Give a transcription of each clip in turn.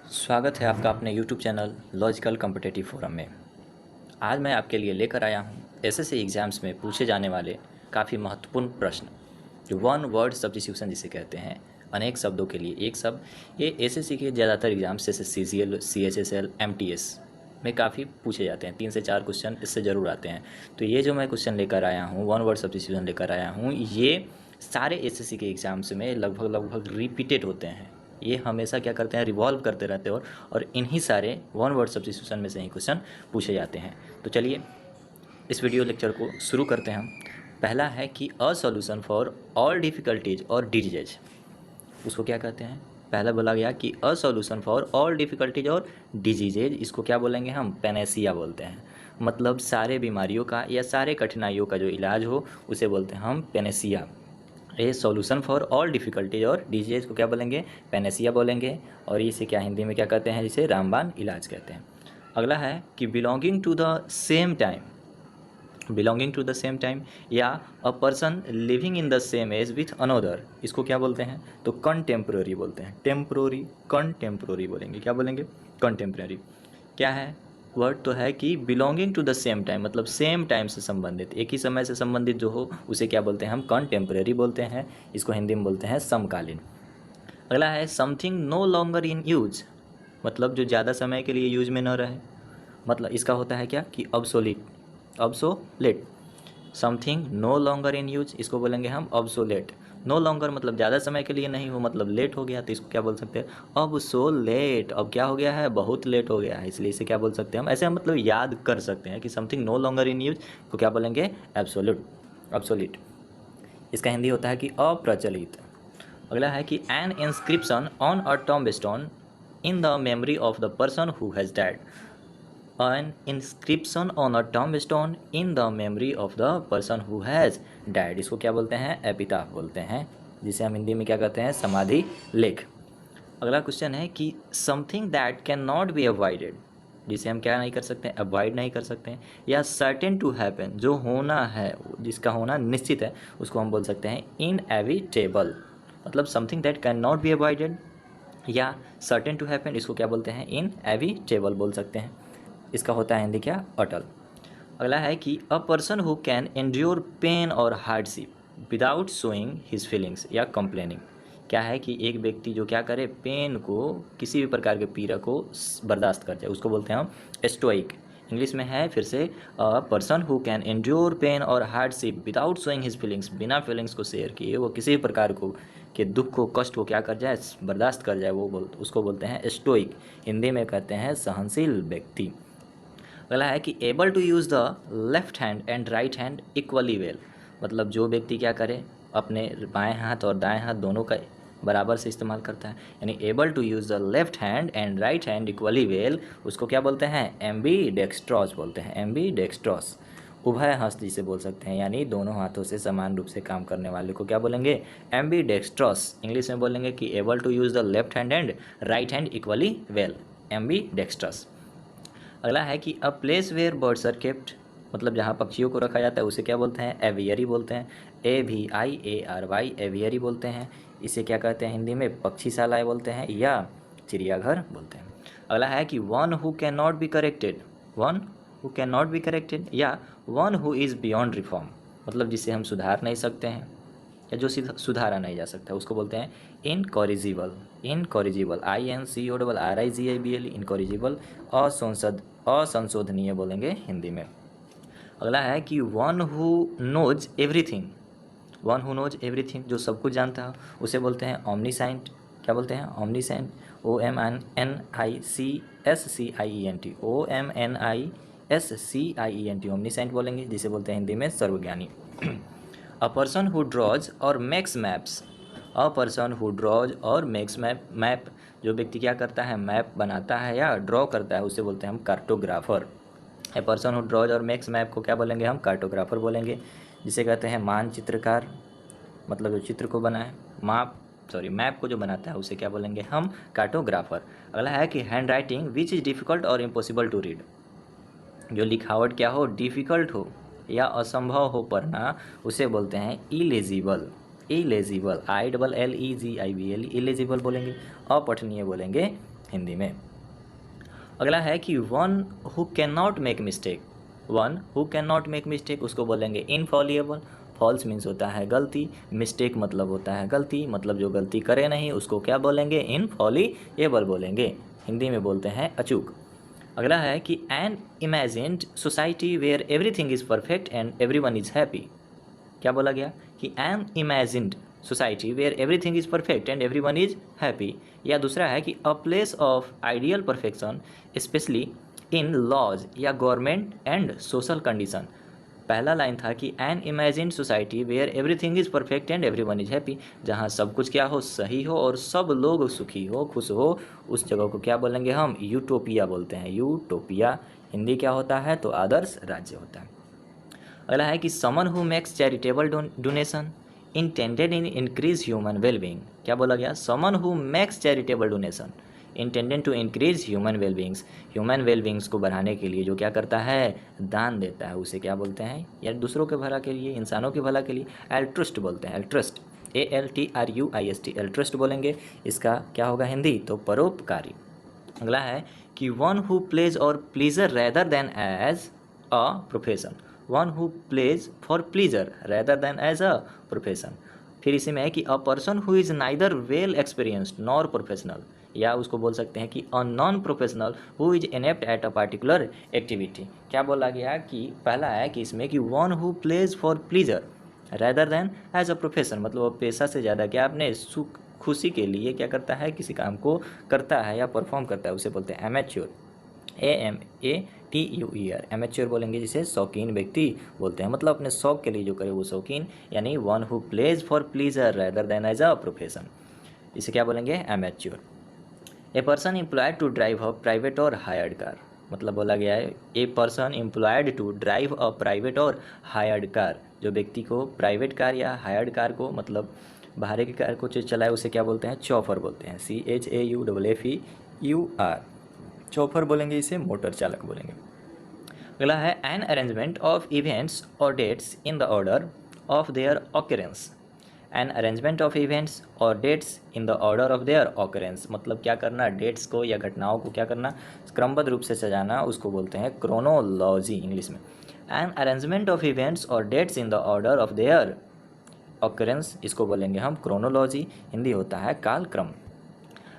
स्वागत है आपका अपने YouTube channel logical competitive forum में। आज मैं आपके लिए लेकर आया हूँ एसएससी एग्ज़ाम्स में पूछे जाने वाले काफ़ी महत्वपूर्ण प्रश्न, जो वन वर्ड सब्स्टिट्यूशन जिसे कहते हैं, अनेक शब्दों के लिए एक शब्द। ये एसएससी के ज़्यादातर एग्जाम्स जैसे CGL, CHSL, MTS में काफ़ी पूछे जाते हैं। 3 से 4 क्वेश्चन इससे ज़रूर आते हैं। तो ये जो मैं क्वेश्चन लेकर आया हूँ, वन वर्ड सब्स्टिट्यूशन लेकर आया हूँ, ये सारे एसएससी के एग्ज़ाम्स में लगभग रिपीटेड होते हैं। ये हमेशा क्या करते हैं, रिवॉल्व करते रहते हैं और इन्हीं सारे वन वर्ड सब्स्टिट्यूशन में से ही क्वेश्चन पूछे जाते हैं। तो चलिए इस वीडियो लेक्चर को शुरू करते हैं हम। पहला है कि a solution for all difficulties और डिजीज, उसको क्या कहते हैं। पहला बोला गया कि a solution for all difficulties और डिजीजेज, इसको क्या बोलेंगे हम, पैनेसिया बोलते हैं। मतलब सारे बीमारियों का या सारे कठिनाइयों का जो इलाज हो उसे बोलते हैं हम Panacea. A solution for all difficulties और डिजीज को क्या बोलेंगे, पैनेसिया बोलेंगे। और इसे क्या हिंदी में क्या कहते हैं, जिसे रामबाण इलाज कहते हैं। अगला है कि belonging to the same time, belonging to the same time या a person living in the same age with another, इसको क्या बोलते हैं, तो कंटेम्प्रोरी बोलते हैं। टेम्प्रोरी, कंटेम्प्रोरी बोलेंगे, क्या बोलेंगे, कंटेम्प्रेरी। क्या है वर्ड, तो है कि belonging to the same time, मतलब सेम टाइम से संबंधित, एक ही समय से संबंधित जो हो उसे क्या बोलते हैं हम, कंटेम्प्रेरी बोलते हैं। इसको हिंदी में बोलते हैं समकालीन। अगला है something no longer in use, मतलब जो ज़्यादा समय के लिए यूज में न रहे। मतलब इसका होता है क्या कि obsolete, obsolete. Something no longer in use, इसको बोलेंगे हम ऑब्सोलेट। नो लॉन्गर मतलब ज़्यादा समय के लिए नहीं हो, मतलब लेट हो गया, तो इसको क्या बोल सकते हैं, अब सो लेट, अब क्या हो गया है, बहुत लेट हो गया है, इसलिए इसे क्या बोल सकते हैं हम। ऐसे हम मतलब याद कर सकते हैं कि something no longer in use को क्या बोलेंगे, एब्सोल्यूट, ऑब्सोलीट। इसका हिंदी होता है कि अप्रचलित। अगला है कि an inscription on a tombstone in the memory of the person who has died, an inscription on a tombstone in the memory of the person who has died, इसको क्या बोलते हैं, एपिटाफ बोलते हैं, जिसे हम हिंदी में क्या कहते हैं, समाधि लेख। अगला क्वेश्चन है कि something that can not be avoided, जिसे हम क्या नहीं कर सकते, अवॉइड नहीं कर सकते हैं, या सर्टेन टू हैपन, जो होना है, जिसका होना निश्चित है, उसको हम बोल सकते हैं इनएविटेबल। मतलब something that can not be avoided या सर्टेन टू हैपन, इसको क्या बोलते हैं, इनएविटेबल बोल सकते हैं। इसका होता है हिंदी क्या, अटल। अगला है कि a person who can endure pain और hardship without showing his feelings या कंप्लेनिंग, क्या है कि एक व्यक्ति जो क्या करे, पेन को, किसी भी प्रकार के पीड़ा को बर्दाश्त कर जाए, उसको बोलते हैं हम स्टोइक। इंग्लिश में है फिर से, a person who can endure pain और hardship without showing his feelings, बिना फीलिंग्स को शेयर किए वो किसी भी प्रकार को के दुख को, कष्ट को क्या कर जाए, बर्दाश्त कर जाए, उसको बोलते हैं स्टोइक। हिंदी में कहते हैं सहनशील व्यक्ति। अगला है कि able to use the left hand and right hand equally well, मतलब जो व्यक्ति क्या करे, अपने बाएं हाथ और दाएं हाथ दोनों का बराबर से इस्तेमाल करता है, यानी able to use the left hand and right hand equally well, उसको क्या बोलते हैं, एम्बीडेक्स्ट्रॉस बोलते हैं, एम्बीडेक्स्ट्रॉस। उभय हस्त जिसे बोल सकते हैं, यानी दोनों हाथों से समान रूप से काम करने वाले को क्या बोलेंगे, एम्बीडेक्स्ट्रॉस। इंग्लिश में बोलेंगे कि able to use the left hand and right hand equally well, ambidextrous. अगला है कि a place where birds are kept, मतलब जहाँ पक्षियों को रखा जाता है उसे क्या बोलते हैं, एवियरी बोलते हैं, AVIARY, एवियरी बोलते हैं। इसे क्या कहते हैं हिंदी में, पक्षीशालाएँ बोलते हैं या चिड़ियाघर बोलते हैं। अगला है कि one who can not be corrected, one who can not be corrected या one who is beyond reform, मतलब जिसे हम सुधार नहीं सकते हैं या जो सुधारा नहीं जा सकता, उसको बोलते हैं इनकॉरिजिबल, इनकॉरिजिबल, INCORRIGIBLE, इनकॉरिजिबल। असंशोधनीय बोलेंगे हिंदी में। अगला है कि one who knows everything, one who knows everything, जो सब कुछ जानता है उसे बोलते हैं ऑमनीसेंट, क्या बोलते हैं, ऑमनीसेंट, OMNICSCIENT, OMNISCIENT, ऑमनीसेंट बोलेंगे, जिसे बोलते हैं हिंदी में सर्वज्ञानी। अ पर्सन हु ड्रॉज और makes maps, a person who draws और मेक्स मैप, जो व्यक्ति क्या करता है, मैप बनाता है या ड्रॉ करता है, उसे बोलते हैं हम cartographer. A person who draws और मेक्स मैप को क्या बोलेंगे हम, कार्टोग्राफर बोलेंगे। जिसे कहते हैं मानचित्रकार, मतलब जो चित्र को बनाए, मैप को जो बनाता है उसे क्या बोलेंगे हम, कार्टोग्राफर। अगला है कि hand writing which is difficult और इम्पॉसिबल टू रीड, जो लिखावट क्या हो, डिफ़िकल्ट हो या असंभव हो पढ़ना, उसे बोलते हैं इलेजिबल, इलेजिबल, ILLEGIBLE, इलेजिबल बोलेंगे। अपठनीय बोलेंगे हिंदी में। अगला है कि one who can not make mistake, one who can not make mistake उसको बोलेंगे इनफॉलिएबल। फॉल्स मीन्स होता है गलती, मिस्टेक मतलब होता है गलती, मतलब जो गलती करे नहीं उसको क्या बोलेंगे, इनफॉलिएबल बोलेंगे, हिंदी में बोलते हैं अचूक। अगला है कि an imagined society where everything is perfect and everyone is happy. क्या बोला गया कि an imagined society where everything is perfect and everyone is happy. या दूसरा है कि a place of ideal perfection specially in laws या गवर्नमेंट एंड सोशल कंडीशन। पहला लाइन था कि an imagined society where everything is perfect and everyone is happy, जहाँ सब कुछ क्या हो, सही हो और सब लोग सुखी हो, खुश हो, उस जगह को क्या बोलेंगे हम, यूटोपिया बोलते हैं, यूटोपिया। हिंदी क्या होता है, तो आदर्श राज्य होता है। अगला है कि someone who makes charitable donation intended in increase human wellbeing. क्या बोला गया, someone who makes charitable donation intended to increase human wellbeings, human wellbeings को बढ़ाने के लिए जो क्या करता है, दान देता है, उसे क्या बोलते हैं, या दूसरों के भला के लिए, इंसानों के भला के लिए एल्ट्रुस्ट बोलते हैं, एल्ट्रस्ट, ALTRUIST, एल्ट्रुस्ट बोलेंगे। इसका क्या होगा हिंदी, तो परोपकारी। अगला है कि one who plays or pleasure rather than as a profession, one who plays for pleasure rather than as a profession. फिर इसी में है कि a person who is neither well experienced nor professional, या उसको बोल सकते हैं कि a non professional who is inept at a particular activity. क्या बोला गया कि पहला है कि इसमें कि one who plays for pleasure rather than as a profession, मतलब वो पेशा से ज़्यादा क्या अपने सुख खुशी के लिए क्या करता है, किसी काम को करता है या परफॉर्म करता है, उसे बोलते हैं एमेच्योर, AMATUER, एमेच्योर बोलेंगे जिसे शौकीन व्यक्ति बोलते हैं, मतलब अपने शौक के लिए जो करे वो शौकीन, यानी one who plays for pleasure rather than as a profession, इसे क्या बोलेंगे, amateur. A person employed to drive a private or hired car, मतलब बोला गया है a person employed to drive a private or hired car, जो व्यक्ति को प्राइवेट कार या हायर्ड कार को, मतलब भाड़े की कार को जो चलाए उसे क्या बोलते हैं, चौफर बोलते हैं, CHAUFFEUR, चौफर बोलेंगे, इसे मोटर चालक बोलेंगे। अगला है एन अरेंजमेंट ऑफ इवेंट्स और dates in the order of their occurrence, an arrangement of events और dates in the order of their occurrence, मतलब क्या करना, डेट्स को या घटनाओं को क्या करना, क्रमबद्ध रूप से सजाना, उसको बोलते हैं क्रोनोलॉजी इंग्लिश में। एन अरेंजमेंट ऑफ इवेंट्स और dates in the order of their occurrence, इसको बोलेंगे हम क्रोनोलॉजी, हिंदी होता है कालक्रम।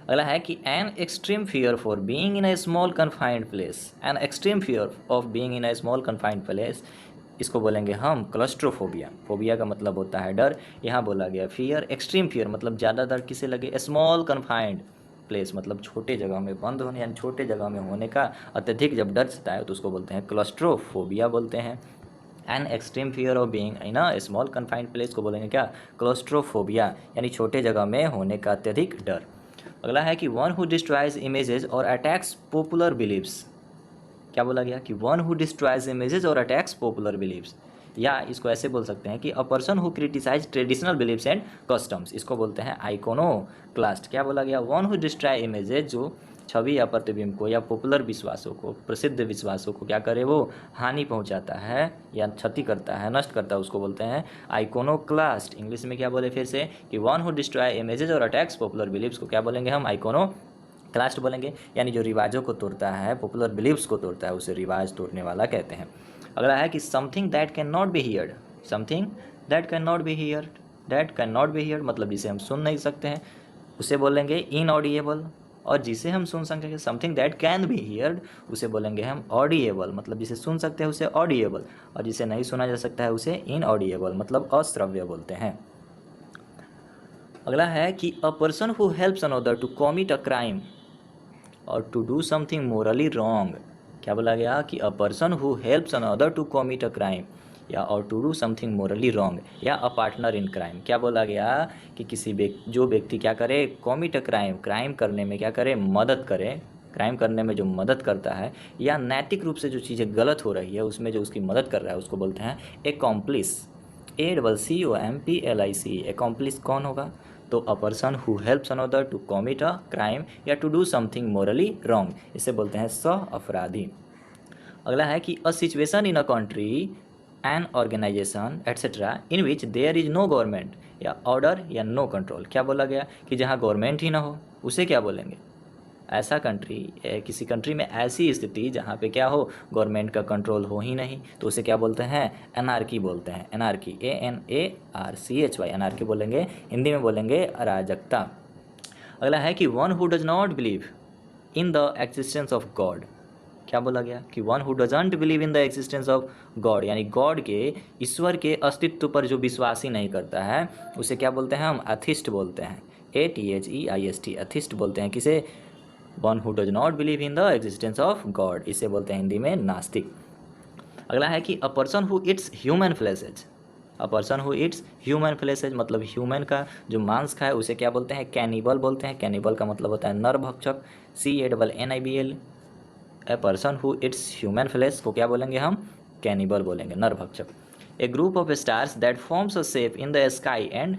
अगला है कि an extreme fear for being in a small confined place, an extreme fear of being in a small confined place, इसको बोलेंगे हम क्लस्ट्रोफोबिया, फोबिया का मतलब होता है डर, यहाँ बोला गया फियर, एक्सट्रीम फियर मतलब ज़्यादा डर किसे लगे, स्मॉल कन्फाइंड प्लेस मतलब छोटे जगह में बंद होने, यानी छोटे जगह में होने का अत्यधिक जब डर सताए तो उसको बोलते हैं क्लस्ट्रोफोबिया बोलते हैं। An extreme fear of being in a small confined place को बोलेंगे क्या, क्लस्ट्रोफोबिया, यानी छोटे जगह में होने का अत्यधिक डर। अगला है कि one who destroys images or attacks popular beliefs. क्या बोला गया कि one who destroys images or attacks popular beliefs, या इसको ऐसे बोल सकते हैं कि a person who criticise traditional beliefs and customs, इसको बोलते हैं आइकोनोक्लास्ट। क्या बोला गया, वन हु डिस्ट्रॉय इमेजेस, जो छवि या प्रतिबिंब को या पॉपुलर विश्वासों को, प्रसिद्ध विश्वासों को क्या करे, वो हानि पहुंचाता है या क्षति करता है, नष्ट करता है, उसको बोलते हैं आइकोनोक्लास्ट। इंग्लिश में क्या बोले फिर से कि one who destroy images or attacks popular beliefs को क्या बोलेंगे हम, क्लास्ट बोलेंगे, यानी जो रिवाजों को तोड़ता है, पॉपुलर बिलीव्स को तोड़ता है, उसे रिवाज तोड़ने वाला कहते हैं। अगला है कि something that can not B heard, something that can not B heard, that can not B heard मतलब जिसे हम सुन नहीं सकते हैं उसे बोलेंगे इनऑडिएबल, और जिसे हम सुन सकते हैं something that can be heard उसे बोलेंगे हम ऑडिएबल, मतलब जिसे सुन सकते हैं उसे ऑडिएबल, और जिसे नहीं सुना जा सकता है उसे इनऑडिएबल मतलब अश्रव्य बोलते हैं। अगला है कि a person who helps another to commit a crime और to do something morally wrong. क्या बोला गया कि a person who helps another to commit a crime, या और to do something morally wrong, या अ पार्टनर इन क्राइम। क्या बोला गया कि जो व्यक्ति क्या करे, कॉमिट अ क्राइम, क्राइम करने में क्या करे, मदद करे, क्राइम करने में जो मदद करता है, या नैतिक रूप से जो चीज़ें गलत हो रही है उसमें जो उसकी मदद कर रहा है उसको बोलते हैं एकॉम्प्लिस, ACCOMPLIC। एकॉम्प्लिस कौन होगा, तो a person who helps another to commit a crime या to do something morally wrong, इसे बोलते हैं सह अपराधी। अगला है कि a situation in a country, an organisation etcetera in which there is no government या ऑर्डर या नो कंट्रोल। क्या बोला गया कि जहाँ गवर्नमेंट ही ना हो उसे क्या बोलेंगे, ऐसा कंट्री, किसी कंट्री में ऐसी स्थिति जहाँ पे क्या हो, गवर्नमेंट का कंट्रोल हो ही नहीं, तो उसे क्या बोलते हैं, एनार्की बोलते हैं। एनार्की, ANARCHY, एनार्की बोलेंगे, हिंदी में बोलेंगे अराजकता। अगला है कि one who does not believe in the existence of God. क्या बोला गया कि one who doesn't believe in the existence of God, यानी गॉड के, ईश्वर के अस्तित्व पर जो विश्वास ही नहीं करता है उसे क्या बोलते हैं हम, एथिस्ट बोलते हैं। ATHEIST, एथिस्ट बोलते हैं किसे, one who does not believe in the existence of God, इसे बोलते हैं हिंदी में नास्तिक। अगला है कि a person who eats human flesh. A person who eats human flesh मतलब ह्यूमन का जो मांस खाए उसे क्या बोलते हैं, कैनिबल बोलते हैं। कैनिबल का मतलब होता है नरभक्षक, CANNIBAL। A person who eats human flesh को क्या बोलेंगे हम, कैनिबल बोलेंगे, नरभक्षक। A group of stars that forms a shape in the sky and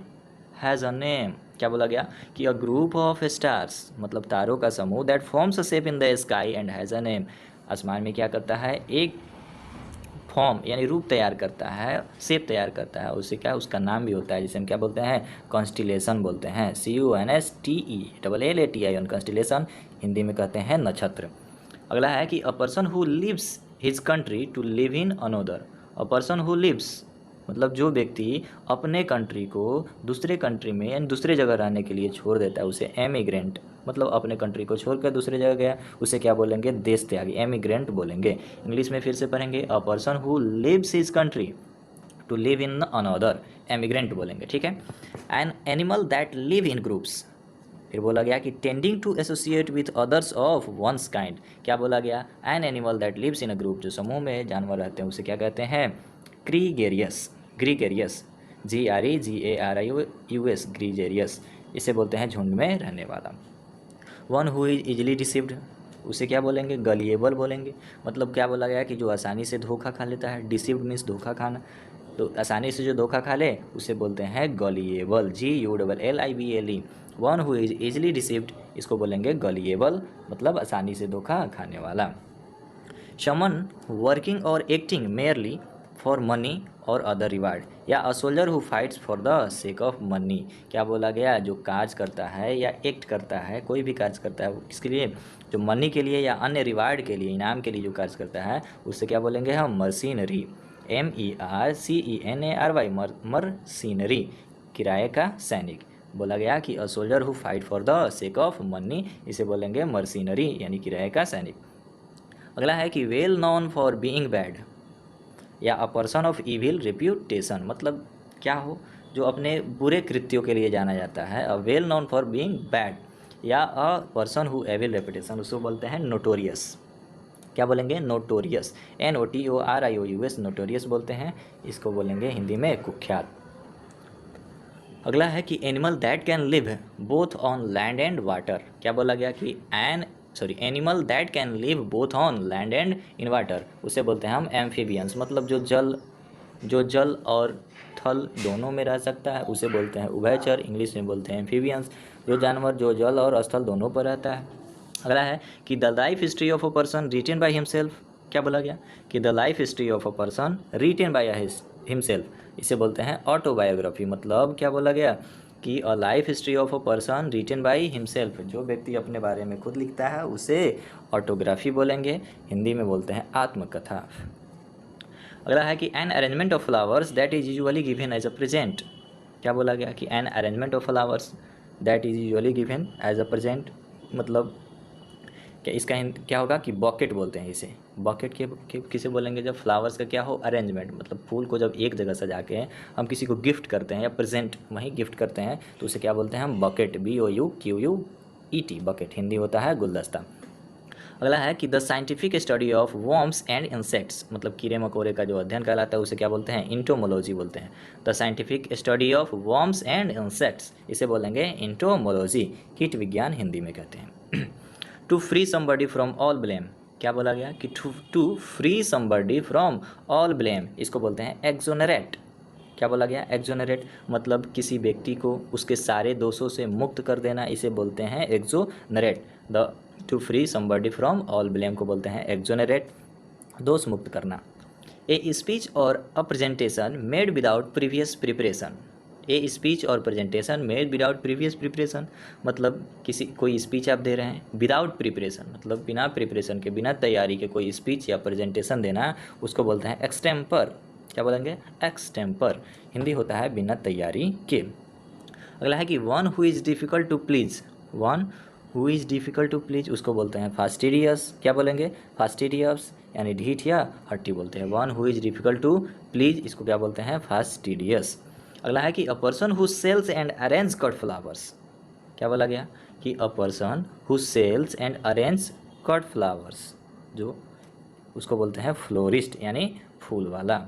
has a name. क्या बोला गया कि अ ग्रुप ऑफ स्टार्स मतलब तारों का समूह, that forms a shape in the sky and has a name, आसमान में क्या करता है, एक फॉर्म यानी रूप तैयार करता है, शेप तैयार करता है, उससे क्या उसका नाम भी होता है, जिसे हम क्या बोलते हैं, कॉन्स्टिलेशन बोलते हैं। CONSTELLATION, कॉन्स्टिलेशन, हिंदी में कहते हैं नक्षत्र। अगला है कि a person who lives his country to live in another. A person who lives मतलब जो व्यक्ति अपने कंट्री को दूसरे कंट्री में यानी दूसरे जगह रहने के लिए छोड़ देता है उसे एमिग्रेंट, मतलब अपने कंट्री को छोड़कर दूसरे जगह गया उसे क्या बोलेंगे, देश त्यागी, एमिग्रेंट बोलेंगे। इंग्लिश में फिर से पढ़ेंगे, a person who lives his country to live in another, emigrant बोलेंगे, ठीक है। An animal that live in groups, फिर बोला गया कि tending to associate with others of one's kind. क्या बोला गया, an animal that lives in a group, जो समूह में जानवर रहते हैं उसे क्या कहते हैं, ग्रीगेरियस। ग्रीगेरियस, GREGARIUS, ग्रीगेरियस, इसे बोलते हैं झुंड में रहने वाला। One who is easily deceived, उसे क्या बोलेंगे, गलिएबल बोलेंगे। मतलब क्या बोला गया कि जो आसानी से धोखा खा लेता है, डिसीव्ड मीन्स धोखा खाना, तो आसानी से जो धोखा खा ले उसे बोलते हैं गलिएबल, GULLIBLE। One who is easily deceived, इसको बोलेंगे गलिएबल, मतलब आसानी से धोखा खाने वाला। समन वर्किंग और एक्टिंग मेयरली फॉर मनी और अदर रिवार्ड, या a soldier who fights for the sake of money. क्या बोला गया, जो कार्य करता है या एक्ट करता है, कोई भी कार्य करता है वो किसके लिए, जो मनी के लिए या अन्य रिवार्ड के लिए, इनाम के लिए जो कार्य करता है उससे क्या बोलेंगे हम, मर्सीनरी, MERCENARY, मर्सीनरी, किराए का सैनिक। बोला गया कि a soldier who fight for the sake of money, इसे बोलेंगे मर्सीनरी यानी किराए का सैनिक। अगला है कि well known for being bad, या a person of evil reputation, मतलब क्या हो, जो अपने बुरे कृत्यों के लिए जाना जाता है, a well known for being bad, या a person who evil reputation, उसको बोलते हैं नोटोरियस। क्या बोलेंगे, नोटोरियस, NOTORIOUS, नोटोरियस बोलते हैं, इसको बोलेंगे हिंदी में कुख्यात। अगला है कि animal that can live both on land and water. क्या बोला गया कि animal that can live both on land and in water, उसे बोलते हैं हम एम्फीबियंस, मतलब जो जल और थल दोनों में रह सकता है उसे बोलते हैं उभयचर, इंग्लिश में बोलते हैं एम्फीबियंस, जो जानवर जो जल और स्थल दोनों पर रहता है। अगला है कि the life history of a person written by himself. क्या बोला गया कि the life history of a person written by himself, इसे बोलते हैं ऑटोबायोग्राफी। मतलब क्या बोला गया कि a life history of a person written by himself, जो व्यक्ति अपने बारे में खुद लिखता है उसे ऑटोग्राफी बोलेंगे, हिंदी में बोलते हैं आत्मकथा। अगला है कि an arrangement of flowers that is usually given as a present. क्या बोला गया कि an arrangement of flowers that is usually given as a present, मतलब क्या इसका क्या होगा कि बॉकेट बोलते हैं इसे। बॉकेट के किसे बोलेंगे, जब फ्लावर्स का क्या हो, अरेंजमेंट, मतलब फूल को जब एक जगह सजा के हम किसी को गिफ्ट करते हैं या प्रेजेंट वहीं गिफ्ट करते हैं तो उसे क्या बोलते हैं हम, बॉकेट, BOUQUET, बॉकेट, हिंदी होता है गुलदस्ता। अगला है कि the scientific study of worms and insects, मतलब कीड़े मकोड़े का जो अध्ययन कहलाता है उसे क्या बोलते हैं, इंटोमोलॉजी बोलते हैं। The scientific study of worms and insects, इसे बोलेंगे इंटोमोलॉजी, कीट विज्ञान हिंदी में कहते हैं। To free somebody from all blame. क्या बोला गया कि to free somebody from all blame, इसको बोलते हैं एक्सोनरेट। क्या बोला गया, एक्सोनरेट, मतलब किसी व्यक्ति को उसके सारे दोषों से मुक्त कर देना, इसे बोलते हैं exonerate. The to free somebody from all blame को बोलते हैं एक्सोनरेट, दोष मुक्त करना। ए स्पीच और a presentation made without previous preparation, a speech और presentation made without previous preparation, मतलब कोई स्पीच आप दे रहे हैं विदाउट प्रिपरेशन, मतलब बिना प्रिपरेशन के, बिना तैयारी के कोई स्पीच या प्रेजेंटेशन देना, उसको बोलते हैं एक्सटेम्पर। क्या बोलेंगे? एक्सटेम्पर। हिंदी होता है बिना तैयारी के। अगला है कि one who is difficult to please, one who is difficult to please उसको बोलते हैं फास्टिडियस। क्या बोलेंगे? फास्टिडियस, यानी ढीठ या हट्टी बोलते हैं। One who is difficult to please इसको क्या बोलते हैं? फास्टिडियस। अगला है कि a person who sells and arrange cut flowers. क्या बोला गया? कि a person who sells and arrange cut flowers, जो उसको बोलते हैं फ्लोरिस्ट, यानी फूल वाला।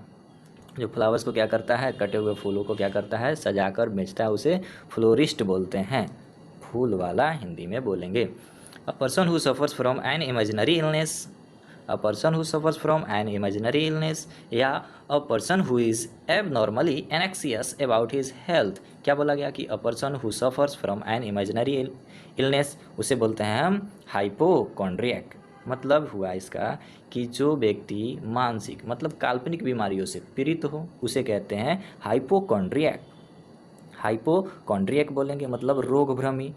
जो फ्लावर्स को क्या करता है? कटे हुए फूलों को क्या करता है? सजाकर बेचता है, उसे फ्लोरिस्ट बोलते हैं, फूल वाला हिंदी में बोलेंगे। A person who suffers from an imaginary illness, a person who suffers from an imaginary illness, या a person who is abnormally anxious about his health. क्या बोला गया? कि a person who suffers from an imaginary illness उसे बोलते हैं हम hypochondriac. मतलब हुआ इसका कि जो व्यक्ति मानसिक मतलब काल्पनिक बीमारियों से पीड़ित हो उसे कहते हैं हाइपोकॉन्ड्रियक। हाइपोकॉन्ड्रियक बोलेंगे मतलब रोग भ्रमी,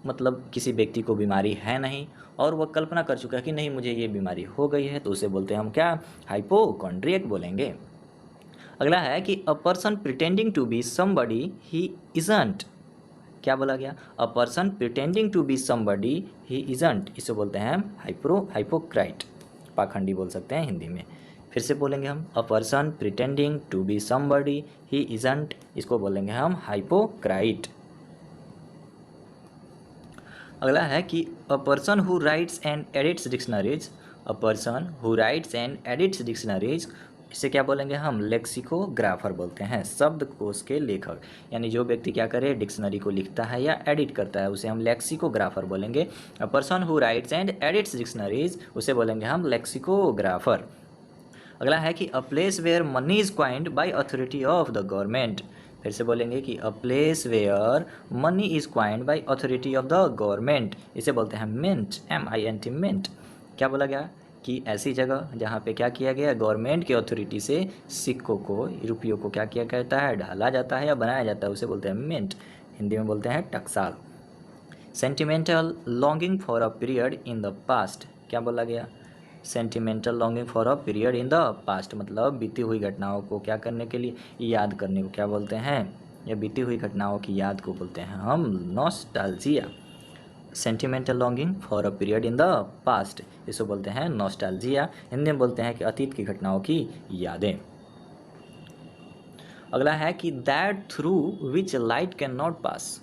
मतलब किसी व्यक्ति को बीमारी है नहीं और वह कल्पना कर चुका है कि नहीं मुझे ये बीमारी हो गई है, तो उसे बोलते हैं हम क्या? हाइपोकॉन्ड्रियक बोलेंगे। अगला है कि a person pretending to be somebody he isn't. क्या बोला गया? A person pretending to be somebody he isn't, इसे बोलते हैं हम हाइपोक्राइट, पाखंडी बोल सकते हैं हिंदी में। फिर से बोलेंगे हम, a person pretending to be somebody he isn't, इसको बोलेंगे हम हाइपोक्राइट। अगला है कि a person who writes and edits dictionaries, a person who writes and edits dictionaries इसे क्या बोलेंगे हम? लेक्सिकोग्राफर बोलते हैं, शब्दकोश के लेखक। यानी जो व्यक्ति क्या करे? डिक्शनरी को लिखता है या एडिट करता है उसे हम लेक्सिकोग्राफर बोलेंगे। A person who writes and edits dictionaries उसे बोलेंगे हम लेक्सिकोग्राफर। अगला है कि a place where money is coined by authority of the government. फिर से बोलेंगे कि a place where money is coined by authority of the government, इसे बोलते हैं मिंट, MINT, मिंट। क्या बोला गया? कि ऐसी जगह जहाँ पे क्या किया गया? गवर्नमेंट की अथॉरिटी से सिक्कों को, रुपयों को क्या किया जाता है? ढाला जाता है या बनाया जाता है, उसे बोलते हैं मिंट, हिंदी में बोलते हैं टकसाल। Sentimental longing for a period in the past. क्या बोला गया? Sentimental longing for a period in the past, मतलब बीती हुई घटनाओं को क्या करने के लिए? याद करने को क्या बोलते हैं? या बीती हुई घटनाओं की याद को बोलते हैं हम nostalgia. Sentimental longing for a period in the past, इसे बोलते हैं नॉस्टैल्जिया, हिंदी में बोलते हैं कि अतीत की घटनाओं की यादें। अगला है कि that through which light can not pass,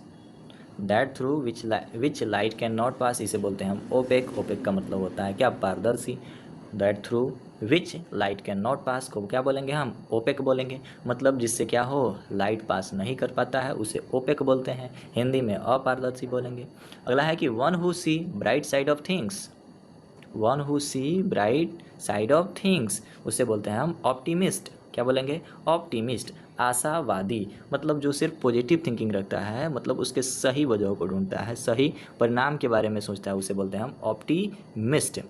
that through which light can not pass इसे बोलते हैं हम ओपेक। ओपेक का मतलब होता है क्या? पारदर्शी। That through which light can not pass को क्या बोलेंगे हम? ओपेक बोलेंगे। मतलब जिससे क्या हो? लाइट पास नहीं कर पाता है उसे ओपेक बोलते हैं, हिंदी में अपारदर्शी बोलेंगे। अगला है कि one who see bright side of things, one who see bright side of things उसे बोलते हैं हम ऑप्टिमिस्ट। क्या बोलेंगे? ऑप्टिमिस्ट, आशावादी, मतलब जो सिर्फ पॉजिटिव थिंकिंग रखता है, मतलब उसके सही वजहों को ढूंढता है, सही परिणाम के बारे में सोचता है, उसे बोलते हैं हम optimist.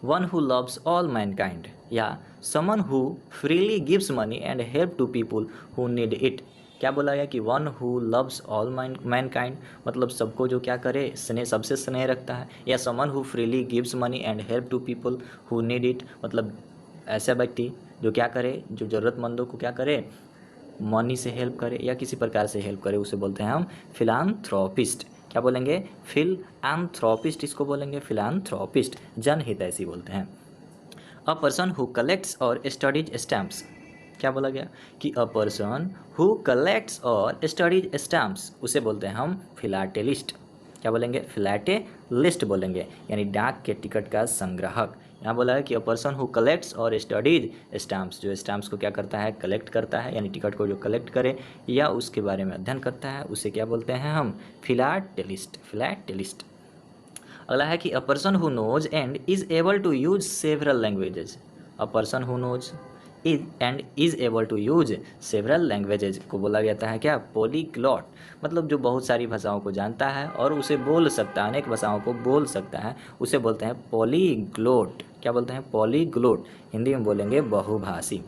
One who loves all mankind, या someone who freely gives money and help to people who need it. क्या बोला गया? कि one who loves all mankind, मतलब सबको जो क्या करे? स्नेह, सबसे स्नेह रखता है। या someone who freely gives money and help to people who need it, मतलब ऐसा व्यक्ति जो क्या करे? जो ज़रूरतमंदों को क्या करे? मनी से हेल्प करे या किसी प्रकार से हेल्प करे, उसे बोलते हैं हम फिलान्थ्रोपिस्ट। क्या बोलेंगे? फिलान्थ्रोपिस्ट, इसको बोलेंगे फिलान्थ्रोपिस्ट, जनहितैषी बोलते हैं। अ पर्सन हु कलेक्ट्स और स्टडीज स्टैम्प्स। क्या बोला गया? कि अ पर्सन हु कलेक्ट्स और स्टडीज स्टैम्प्स उसे बोलते हैं हम फिलाटेलिस्ट। क्या बोलेंगे? फिलाटेलिस्ट बोलेंगे, यानी डाक के टिकट का संग्राहक। यहाँ बोला है कि अ पर्सन हु कलेक्ट्स और स्टडीज स्टैम्प्स, जो स्टैम्प्स को क्या करता है? कलेक्ट करता है, यानी टिकट को जो कलेक्ट करे या उसके बारे में अध्ययन करता है, उसे क्या बोलते हैं हम? Philatelist, philatelist. अगला है कि a person who knows and is able to use several languages, a person who knows is able to use several languages को बोला जाता है क्या? पॉलीग्लॉट, मतलब जो बहुत सारी भाषाओं को जानता है और उसे बोल सकता है, अनेक भाषाओं को बोल सकता है, उसे बोलते हैं पॉलीग्लोट। क्या बोलते हैं? पॉलीग्लोट, हिंदी में बोलेंगे बहुभाषी।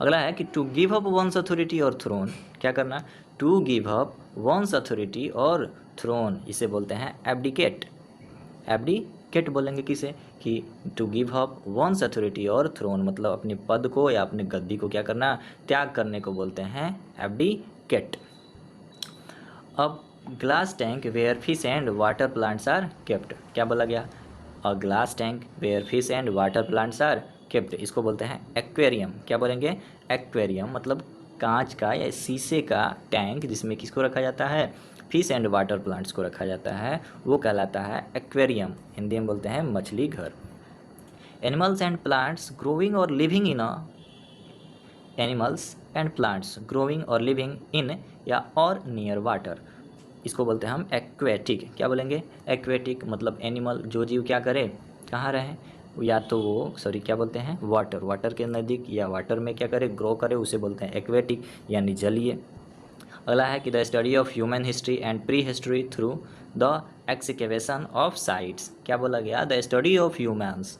अगला है कि to give up one's authority or throne. क्या करना, to give up one's authority or throne, इसे बोलते हैं एब्डिकेट। एब्डिकेट बोलेंगे किसे, कि to give up one's authority or throne, मतलब अपने पद को या अपने गद्दी को क्या करना, त्याग करने को बोलते हैं एब्डिकेट। अब glass tank where fish and water plants are kept, क्या बोला गया, a glass tank where fish and water plants are kept, इसको बोलते हैं एक्वेरियम। क्या बोलेंगे, एक्वेरियम, मतलब कांच का या शीशे का टैंक जिसमें किसको रखा जाता है, फिश एंड वाटर प्लांट्स को रखा जाता है, वो कहलाता है एक्वेरियम। हिंदी में बोलते हैं मछली घर। एनिमल्स एंड प्लांट्स ग्रोइंग और living in a, animals and plants growing और लिविंग इन या और नियर वाटर, इसको बोलते हैं हम एक्वेटिक। क्या बोलेंगे, एक्वेटिक, मतलब एनिमल, जो जीव क्या करे, कहाँ रहे, या तो वो क्या बोलते हैं, वाटर के नज़दीक या वाटर में क्या करे, ग्रो करे, उसे बोलते हैं एक्वेटिक यानी जलीय। अगला है कि the study of human history and pre history through the excavation of sites, क्या बोला गया, the study of humans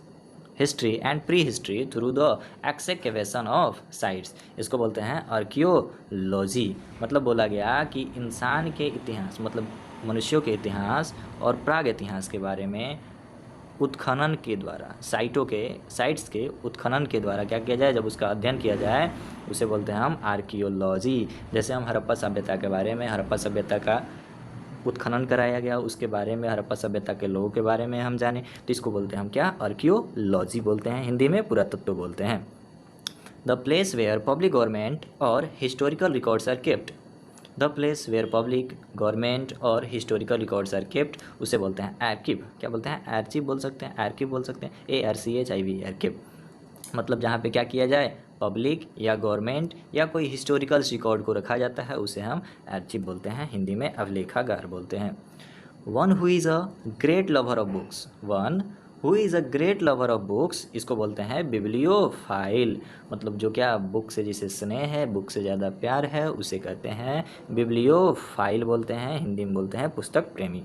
history and pre history through the excavation of sites, इसको बोलते हैं आर्कियोलॉजी। मतलब बोला गया कि इंसान के इतिहास, मतलब मनुष्यों के इतिहास और प्राग इतिहास के बारे में उत्खनन के द्वारा, साइट्स के उत्खनन के द्वारा क्या किया जाए, जब उसका अध्ययन किया जाए उसे बोलते हैं हम आर्कियोलॉजी। जैसे हम हड़प्पा सभ्यता के बारे में, हड़प्पा सभ्यता का उत्खनन कराया गया, उसके बारे में, हड़प्पा सभ्यता के लोगों के बारे में हम जाने, तो इसको बोलते हैं हम क्या, आर्कियोलॉजी बोलते हैं, हिंदी में पुरातत्व बोलते हैं। The place where public government और historical records are kept, the place where public government और हिस्टोरिकल रिकॉर्ड्स आर केप्ट, उसे बोलते हैं आर्किव। क्या बोलते हैं, आर्चिव बोल सकते हैं, आर्किव बोल सकते हैं, ARCHIV, आर्किव, मतलब जहाँ पे क्या किया जाए, पब्लिक या गवर्नमेंट या कोई हिस्टोरिकल रिकॉर्ड को रखा जाता है, उसे हम आर्चिव बोलते हैं, हिंदी में अभिलेखागार बोलते हैं। One who is a great lover of books, one who is a great lover of books, इसको बोलते हैं बिब्लियोफाइल, मतलब जो क्या बुक से जिसे स्नेह है, बुक से ज़्यादा प्यार है, उसे कहते हैं बिब्लियोफाइल बोलते हैं, हिंदी में बोलते हैं पुस्तक प्रेमी।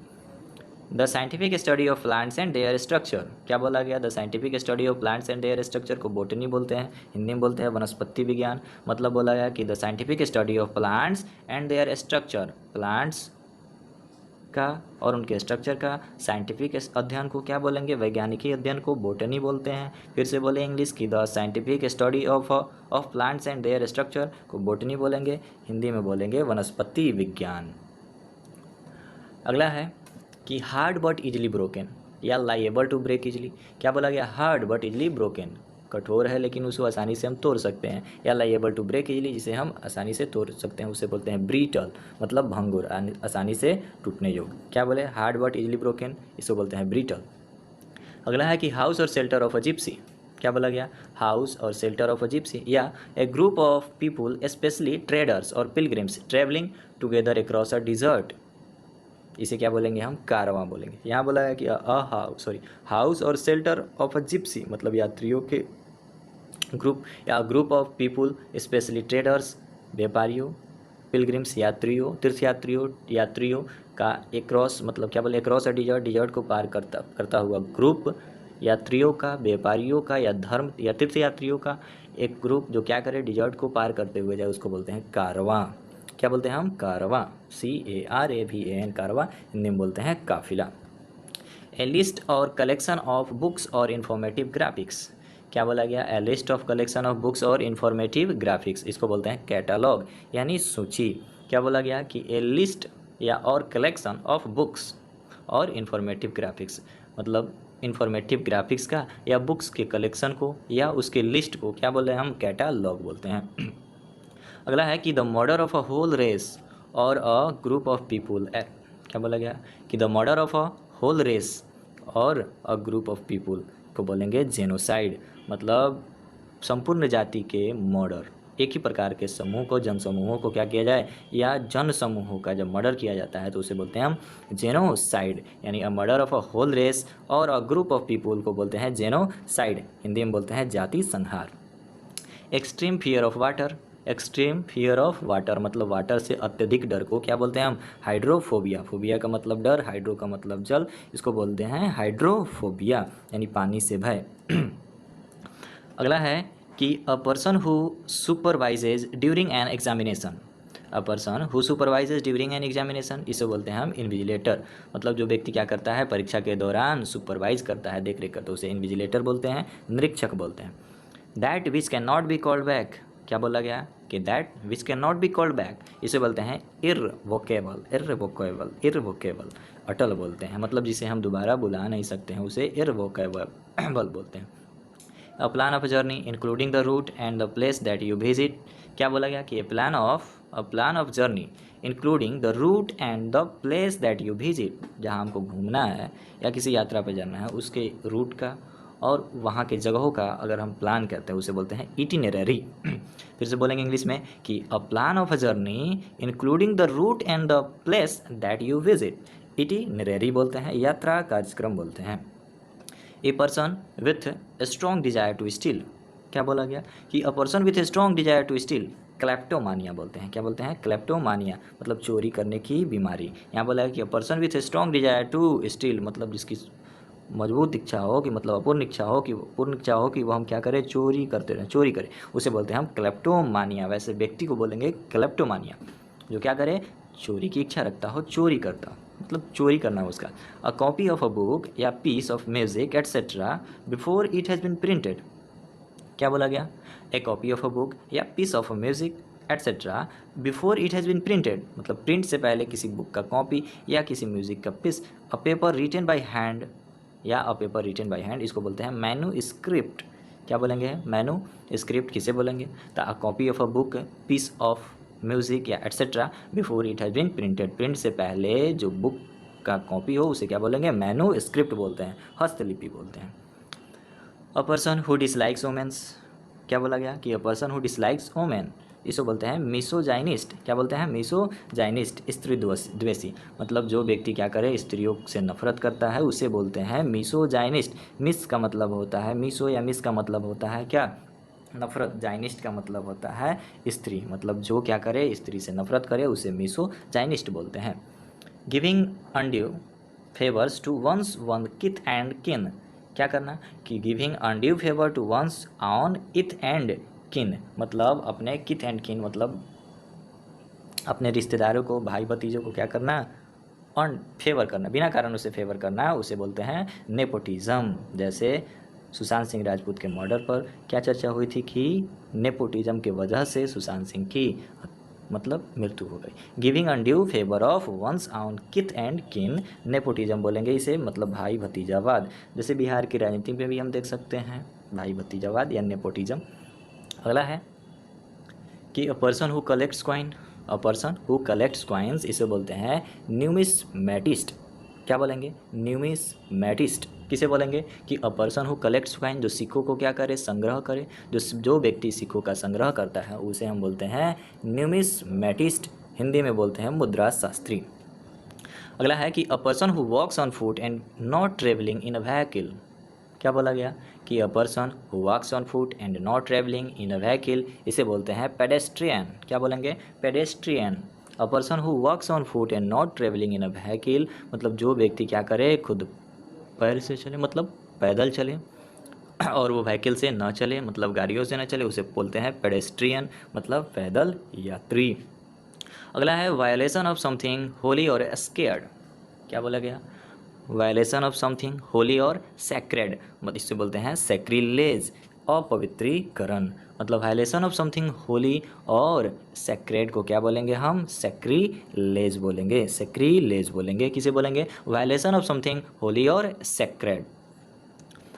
The scientific study of plants and there structure, क्या बोला गया, the scientific study of plants and there structure को बोटनी बोलते हैं, हिंदी में बोलते हैं वनस्पति विज्ञान। मतलब बोला गया कि the scientific study of plants and there structure, plants का और उनके स्ट्रक्चर का साइंटिफिक अध्ययन को क्या बोलेंगे, वैज्ञानिकी अध्ययन को बोटनी बोलते हैं। फिर से बोले इंग्लिश की, the scientific study of plants and there structure को बोटनी बोलेंगे, हिंदी में बोलेंगे वनस्पति विज्ञान। अगला है कि हार्ड बट इजली ब्रोकन या लाइएबल टू ब्रेक इजली, क्या बोला गया, हार्ड बट इजली ब्रोकन, कठोर है लेकिन उसको आसानी से हम तोड़ सकते हैं, या लाइएबल टू ब्रेक इजली, जिसे हम आसानी से तोड़ सकते हैं, उसे बोलते हैं ब्रीटल, मतलब भंगुर, आसानी से टूटने योग्य। क्या बोले, हार्ड बट इजली ब्रोकन, इसको बोलते हैं ब्रीटल। अगला है कि हाउस और शेल्टर ऑफ अ जिप्सी, क्या बोला गया, हाउस और शेल्टर ऑफ अ जिप्सी या a group of people specially traders और pilgrims travelling together across a desert, इसे क्या बोलेंगे हम, कारवां बोलेंगे। यहाँ बोला है कि हाउस और शेल्टर ऑफ अ जिप्सी, मतलब यात्रियों के ग्रुप या group of people specially traders, व्यापारियों, पिलग्रिम्स यात्रियों, यात्रियों का एक्रॉस, मतलब क्या बोले, एक्रॉस अ डिजर्ट को पार करता हुआ ग्रुप, यात्रियों का, व्यापारियों का या धर्म या तीर्थ यात्रियों का एक ग्रुप जो क्या करे, डिजर्ट को पार करते हुए जाए, उसको बोलते हैं कारवां। क्या बोलते हैं हम, कारवां, CARAVAN, कारवां, हिंदी में बोलते हैं काफिला। ए लिस्ट और कलेक्शन ऑफ बुक्स और इंफॉर्मेटिव ग्राफिक्स, क्या बोला गया, a list of collection of books और इंफॉर्मेटिव ग्राफिक्स, इसको बोलते हैं कैटलॉग यानी सूची। क्या बोला गया कि ए लिस्ट या और कलेक्शन ऑफ बुक्स और इंफॉर्मेटिव ग्राफिक्स, मतलब इंफॉर्मेटिव ग्राफिक्स का या बुक्स के कलेक्शन को या उसके लिस्ट को क्या बोल रहे हैं हम, कैटलॉग बोलते हैं। अगला है कि the murder of a whole race or a group of people, क्या बोला गया कि the murder of a whole race or a group of people को बोलेंगे जेनोसाइड, मतलब संपूर्ण जाति के मर्डर, एक ही प्रकार के समूह को, जन समूहों को क्या किया जाए, या जन समूहों का जब मर्डर किया जाता है तो उसे बोलते हैं हम जेनोसाइड, यानी a murder of a whole race or a group of people को बोलते हैं जेनोसाइड, हिंदी में बोलते हैं जाति संहार। Extreme fear of water, extreme fear of water, मतलब वाटर से अत्यधिक डर को क्या बोलते हैं हम, हाइड्रोफोबिया, फोबिया का मतलब डर, हाइड्रो का मतलब जल, इसको बोलते हैं हाइड्रोफोबिया यानी पानी से भय। अगला है कि a person who supervises during an examination, a person who supervises during an examination, इसे बोलते हैं हम इन्विजिलेटर। मतलब जो व्यक्ति क्या करता है परीक्षा के दौरान सुपरवाइज करता है, देख रेख करता है, उसे इन्विजिलेटर बोलते हैं, निरीक्षक बोलते हैं। That which can not be called back, क्या बोला गया कि that which can not be called back, इसे बोलते हैं इरवोकेबल, इरवोकेबल, इरवोकेबल, अटल बोलते हैं। मतलब जिसे हम दोबारा बुला नहीं सकते हैं उसे इरवोकेबल बोलते हैं। A plan of journey including the route and the place that you visit, क्या बोला गया कि a plan of journey including the route and the place that you visit, जहाँ हमको घूमना है या किसी यात्रा पर जाना है उसके रूट का और वहाँ के जगहों का अगर हम प्लान करते हैं उसे बोलते हैं इटिनररी। फिर से बोलेंगे इंग्लिश में कि a plan of a journey including the route and the place that you visit, itinerary बोलते हैं, यात्रा कार्यक्रम बोलते हैं। A person with strong desire to steal, क्या बोला गया कि a person with strong desire to steal, kleptomania बोलते हैं, क्या बोलते हैं क्लेप्टोमानिया, मतलब चोरी करने की बीमारी। यहाँ बोला है कि a person with strong desire to steal, मतलब जिसकी मजबूत इच्छा हो कि मतलब पूर्ण इच्छा हो कि वो हम क्या करें, चोरी करते रहें, चोरी करें, उसे बोलते हैं हम क्लेप्टोमानिया। वैसे व्यक्ति को बोलेंगे क्लेप्टोमानिया जो क्या करे, चोरी की इच्छा रखता हो, चोरी करता हो, मतलब चोरी करना हो उसका। A copy of a book या piece of music etcetera before it has been printed, क्या बोला गया, a copy of a book या piece of a music etcetera before it has been printed, मतलब प्रिंट से पहले किसी बुक का कॉपी या किसी म्यूजिक का piece. A paper written by hand या a paper written by hand, इसको बोलते हैं मैनू स्क्रिप्ट, क्या बोलेंगे, मैनू स्क्रिप्ट किसे बोलेंगे। The a copy of a book, piece of music या etcetera before it has been printed, print से पहले जो बुक का कॉपी हो उसे क्या बोलेंगे, मैनू स्क्रिप्ट बोलते हैं, हस्तलिपि बोलते हैं। A person who dislikes womens, क्या बोला गया कि a person who dislikes women, इसे बोलते हैं मिसोजाइनिस्ट, क्या बोलते हैं मिसोजाइनिस्ट, स्त्री द्वेषी। मतलब जो व्यक्ति क्या करे, स्त्रियों से नफरत करता है उसे बोलते हैं मिसोजाइनिस्ट। मिस का मतलब होता है, मिसो या मिस का मतलब होता है क्या, नफरत। जाइनिस्ट का मतलब होता है स्त्री, मतलब जो क्या करे, स्त्री से नफरत करे उसे मिसोजाइनिस्ट बोलते हैं। Giving undue favours to one's one kith and kin, क्या करना कि giving undue favour to one's on kith and kin, मतलब अपने किथ एंड किन, मतलब अपने रिश्तेदारों को, भाई भतीजों को क्या करना, ऑन फेवर करना, बिना कारण उसे फेवर करना, उसे बोलते हैं नेपोटिज्म। जैसे सुशांत सिंह राजपूत के मर्डर पर क्या चर्चा हुई थी कि नेपोटिज्म के वजह से सुशांत सिंह की मतलब मृत्यु हो गई। Giving undue favour of one's on kith and kin, nepotism बोलेंगे इसे, मतलब भाई भतीजावाद। जैसे बिहार की राजनीति में भी हम देख सकते हैं भाई भतीजावाद या नेपोटिज्म। अगला है कि a person who collects coin, a person who collects coins, इसे बोलते हैं न्यूमिस्मेटिस्ट, क्या बोलेंगे, न्यूमिस्मेटिस्ट। किसे बोलेंगे कि a person who collects coin, जो सिक्कों को क्या करे, संग्रह करे, जो व्यक्ति सिक्कों का संग्रह करता है उसे हम बोलते हैं न्यूमिस्मेटिस्ट, हिंदी में बोलते हैं मुद्रा शास्त्री। अगला है कि a person who walks on foot and not travelling in a vehicle, क्या बोला गया कि a person who walks on foot and not travelling in a vehicle, इसे बोलते हैं पेडेस्ट्रियन, क्या बोलेंगे, pedestrian. A person who walks on foot and not travelling in a vehicle, मतलब जो व्यक्ति क्या करे, खुद पैर से चले, मतलब पैदल चले, और वो व्हीकल से न चले, मतलब गाड़ियों से न चले, उसे बोलते हैं पेडेस्ट्रियन, मतलब पैदल यात्री। अगला है वायलेशन ऑफ समथिंग होली और स्केर्ड, क्या बोला गया, वायलेशन ऑफ समथिंग होली और सैक्रेड, मतलब इससे बोलते हैं सैक्रिलेज, अपवित्रीकरण। मतलब वायलेशन ऑफ समथिंग होली और सैक्रेड को क्या बोलेंगे हम, सैक्रिलेज बोलेंगे, सैक्रिलेज बोलेंगे। किसे बोलेंगे, वायलेशन ऑफ समथिंग होली और सैक्रेड।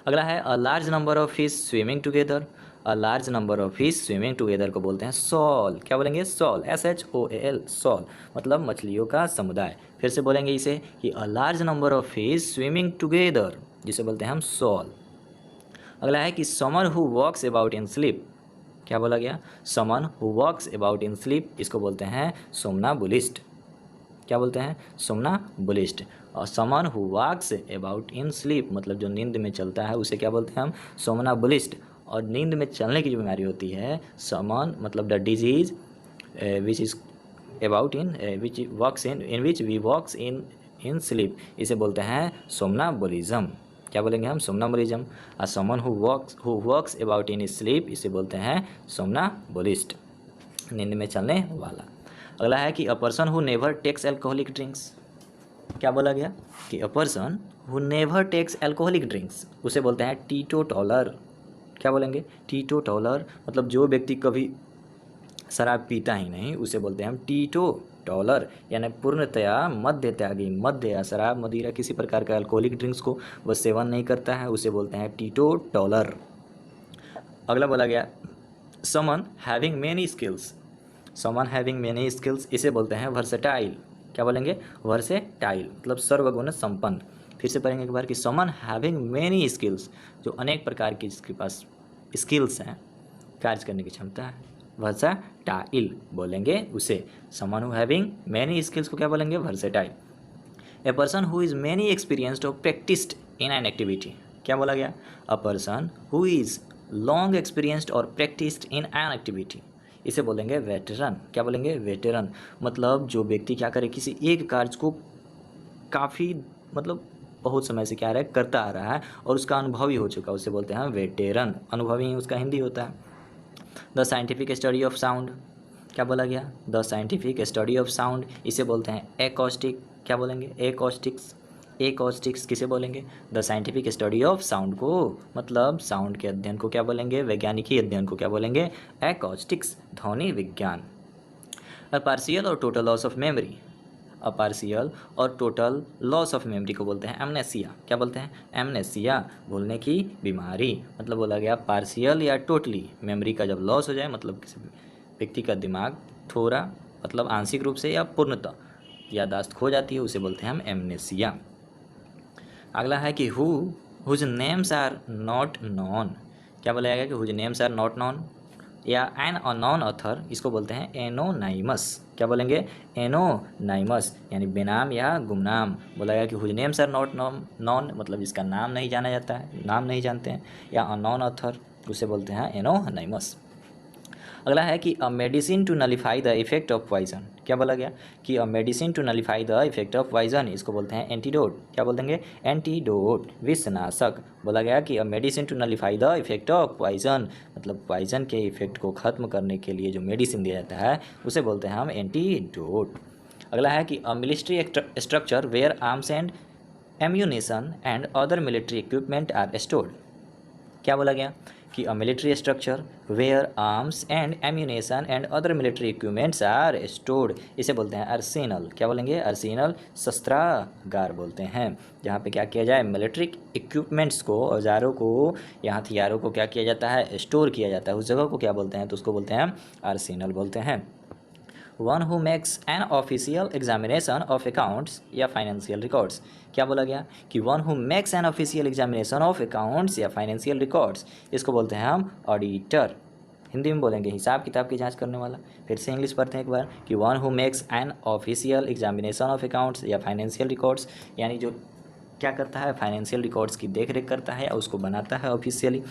अगला है अ large number of fish swimming together, a large number of fish swimming together को बोलते हैं सॉल, क्या बोलेंगे, सॉल, SHOAL, सॉल, मतलब मछलियों का समुदाय। फिर से बोलेंगे इसे कि a large number of fish swimming together, जिसे बोलते हैं हम सॉल। अगला है कि someone who walks about in sleep, क्या बोला गया, someone who walks about in sleep, इसको बोलते हैं सोमनाबुलिस्ट, क्या बोलते हैं, सोमनाबुलिस्ट। और someone who walks about in sleep, मतलब जो नींद में चलता है उसे क्या बोलते हैं हम, सोमनाबुलिस्ट। और नींद में चलने की जो बीमारी होती है, समन मतलब the disease which is about in which walks in which we walks in sleep, इसे बोलते हैं सोमनाबुलिज्म, क्या बोलेंगे हम, सोमनाबुलिज्म। और someone who walks about in sleep, इसे बोलते हैं सोमनाबुलिस्ट, नींद में चलने वाला। अगला है कि a person who never takes alcoholic drinks, क्या बोला गया कि a person who never takes alcoholic drinks, उसे बोलते हैं टीटोटॉलर। क्या बोलेंगे? टीटोटॉलर, मतलब जो व्यक्ति कभी शराब पीता ही नहीं उसे बोलते हैं हम टीटोटॉलर, यानी पूर्णतया मद्य त्यागी, मद्य या शराब मदिरा किसी प्रकार का अल्कोहलिक ड्रिंक्स को वह सेवन नहीं करता है, उसे बोलते हैं टीटोटॉलर। अगला बोला गया समन हैविंग मेनी स्किल्स, समन हैविंग मेनी स्किल्स, इसे बोलते हैं वर्सेटाइल। क्या बोलेंगे? वर्सेटाइल, मतलब सर्वगुण संपन्न। फिर से पढ़ेंगे एक बार कि समन हैविंग मेनी स्किल्स, जो अनेक प्रकार की जिसके पास स्किल्स हैं, कार्य करने की क्षमता है, वर्सेटाइल बोलेंगे उसे। Someone who having many skills को क्या बोलेंगे? Versatile. A person who is many experienced और प्रैक्टिस्ड इन एन एक्टिविटी, क्या बोला गया? A person who is long experienced और प्रैक्टिस्ड इन एन एक्टिविटी, इसे बोलेंगे वेटरन। क्या बोलेंगे? वेटरन, मतलब जो व्यक्ति क्या करे, किसी एक कार्य को काफ़ी मतलब बहुत समय से क्या रहा है, करता आ रहा है और उसका अनुभवी हो चुका, उसे बोलते हैं वेटेरन। अनुभवी उसका हिंदी होता है। The scientific study of sound, क्या बोला गया? The scientific study of sound, इसे बोलते हैं एकॉस्टिक। क्या बोलेंगे? एकॉस्टिक्स। एकॉस्टिक्स किसे बोलेंगे? The scientific study of sound को, मतलब साउंड के अध्ययन को क्या बोलेंगे? वैज्ञानिकी अध्ययन को क्या बोलेंगे? एकॉस्टिक्स, ध्वनि विज्ञान। अ पार्शियल और total loss of memory, a partial और टोटल लॉस ऑफ मेमोरी को बोलते हैं एमनेसिया। क्या बोलते हैं? एमनेसिया, भूलने की बीमारी। मतलब बोला गया पार्शियल या टोटली मेमोरी का जब लॉस हो जाए, मतलब किसी व्यक्ति का दिमाग थोड़ा मतलब आंशिक रूप से या पूर्णतः यादाश्त खो जाती है, उसे बोलते हैं हम एमनेसिया। अगला है कि whose names are not known, क्या बोला गया कि whose names are not known या एन अननोन ऑथर, इसको बोलते हैं एनोनाइमस। क्या बोलेंगे? एनोनाइमस, यानी बेनाम या गुमनाम। बोला गया कि whose names are not known, मतलब जिसका नाम नहीं जाना जाता है, नाम नहीं जानते हैं, या अननोन ऑथर, उसे बोलते हैं एनोनाइमस। अगला है कि a medicine to nullify the effect of poison, क्या बोला गया कि a medicine to nullify the effect of poison, इसको बोलते हैं एंटीडोट। क्या बोलेंगे? एंटीडोट, विषनाशक। बोला गया कि a medicine to nullify the effect of poison, मतलब पॉइजन के इफेक्ट को खत्म करने के लिए जो मेडिसिन दिया जाता है उसे बोलते हैं हम एंटीडोट। अगला है कि a military structure where arms and ammunition and other military equipment are stored, क्या बोला गया कि a military structure where arms and ammunition and other military equipments are stored, इसे बोलते हैं अर्सेनल। क्या बोलेंगे? अर्सेनल, शस्त्रागार बोलते हैं, जहाँ पे क्या किया जाए, मिलिट्री इक्विपमेंट्स को, औजारों को या हथियारों को क्या किया जाता है, स्टोर किया जाता है, उस जगह को क्या बोलते हैं? तो उसको बोलते हैं हम अर्सेनल बोलते हैं। One who makes an official examination of accounts या फाइनेंशियल रिकॉर्ड्स, क्या बोला गया कि one who makes an official examination of accounts या फाइनेंशियल रिकॉर्ड्स, इसको बोलते हैं हम ऑडिटर। हिंदी में बोलेंगे हिसाब किताब की जांच करने वाला। फिर से इंग्लिश पढ़ते हैं एक बार कि one who makes an official examination of accounts या फाइनेंशियल रिकॉर्ड्स, यानी जो क्या करता है, फाइनेंशियल रिकॉर्ड्स की देख रेख करता है या उसको बनाता है ऑफिशियली,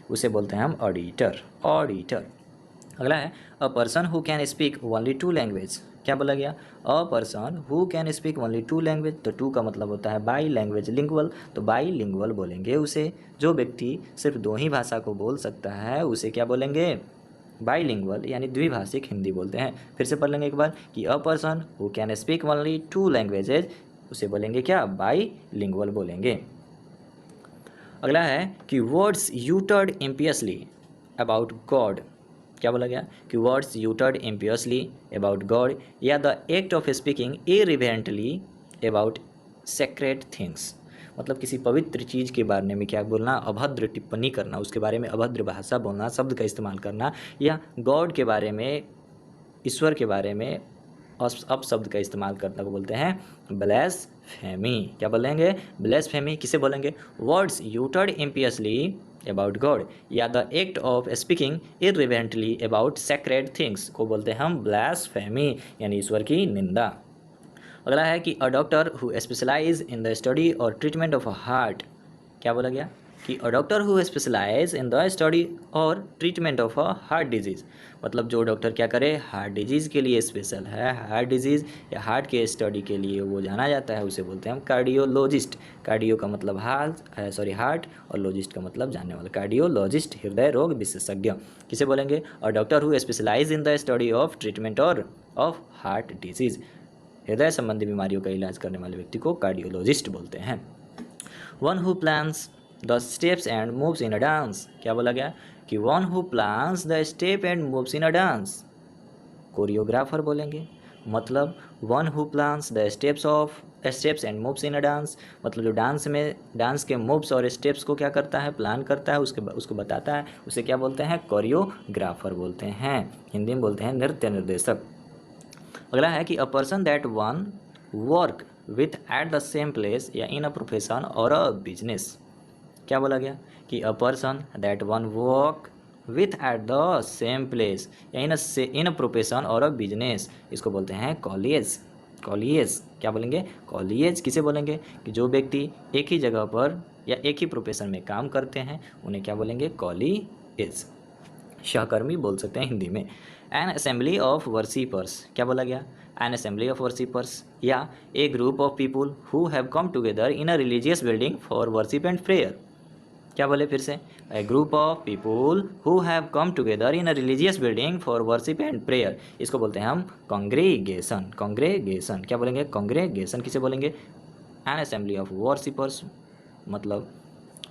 उसे बोलते हैं हम ऑडिटर। ऑडिटर। अगला है a person who can speak only two language, क्या बोला गया? A person who can speak only two language, तो टू का मतलब होता है बाई लैंग्वेज, लिंगुअल, तो बाई लिंगुअल बोलेंगे उसे। जो व्यक्ति सिर्फ दो ही भाषा को बोल सकता है उसे क्या बोलेंगे? बाईलिंगुअल, यानी द्विभाषिक हिंदी बोलते हैं। फिर से पढ़ लेंगे एक बार कि a person who can speak only two languages, उसे बोलेंगे क्या? बाईलिंगुअल बोलेंगे। अगला है कि words uttered impiously about God, क्या बोला गया कि words uttered impiously about God या the act of speaking irreverently about sacred things, मतलब किसी पवित्र चीज़ के बारे में क्या बोलना, अभद्र टिप्पणी करना, उसके बारे में अभद्र भाषा बोलना, शब्द का इस्तेमाल करना, या गॉड के बारे में, ईश्वर के बारे में अपशब्द का इस्तेमाल करने को बोलते हैं ब्लेसफेमी। क्या बोलेंगे? ब्लेसफेमी। किसे बोलेंगे? Words uttered impiously about God या the act of speaking irreverently about sacred things को बोलते हैं हम ब्लेसफेमी, यानी ईश्वर की निंदा। अगला है कि a doctor who specialise in the study और ट्रीटमेंट ऑफ हार्ट, क्या बोला गया कि a doctor who specialise in the study और treatment of a heart disease, मतलब जो डॉक्टर क्या करे हार्ट डिजीज़ के लिए स्पेशल है, हार्ट डिजीज़ या हार्ट के स्टडी के लिए वो जाना जाता है, उसे बोलते हैं हम कार्डियोलॉजिस्ट। कार्डियो का मतलब हार्ट और लॉजिस्ट का मतलब जानने वाला, कार्डियोलॉजिस्ट हृदय रोग विशेषज्ञ किसे बोलेंगे? A doctor who specialise in the study of treatment और ऑफ हार्ट डिजीज़, हृदय संबंधी बीमारियों का इलाज करने वाले व्यक्ति को कार्डियोलॉजिस्ट बोलते हैं। One who plans the steps and moves in a dance, क्या बोला गया कि one who plans the step and moves in a dance, choreographer बोलेंगे। मतलब one who plans the steps and moves in a dance, मतलब जो dance के moves और स्टेप्स को क्या करता है, प्लान करता है, उसको बताता है, उसे क्या बोलते हैं? कोरियोग्राफर बोलते हैं, हिंदी में बोलते हैं नृत्य निर्देशक। अगला है कि a person that one work with at the same place या इन अ प्रोफेशन और अ बिजनेस, क्या बोला गया कि a person that one work with at the same place या इन अ प्रोफेशन और अ बिजनेस, इसको बोलते हैं कॉलेज। कॉलेज क्या बोलेंगे? कॉलेज किसे बोलेंगे? कि जो व्यक्ति एक ही जगह पर या एक ही प्रोफेशन में काम करते हैं उन्हें क्या बोलेंगे? कॉलेज, सहकर्मी बोल सकते हैं हिंदी में। एन असेंबली ऑफ वर्शिपर्स, क्या बोला गया? एन असेंबली ऑफ वर्शिपर्स या a group of people who have come together in a religious building for worship and prayer, क्या बोले फिर से? A group of people who have come together in a religious building for worship and prayer, इसको बोलते हैं हम congregation. Congregation क्या बोलेंगे? कॉन्ग्रेगेशन किसे बोलेंगे? एन असेंबली ऑफ वर्शिपर्स, मतलब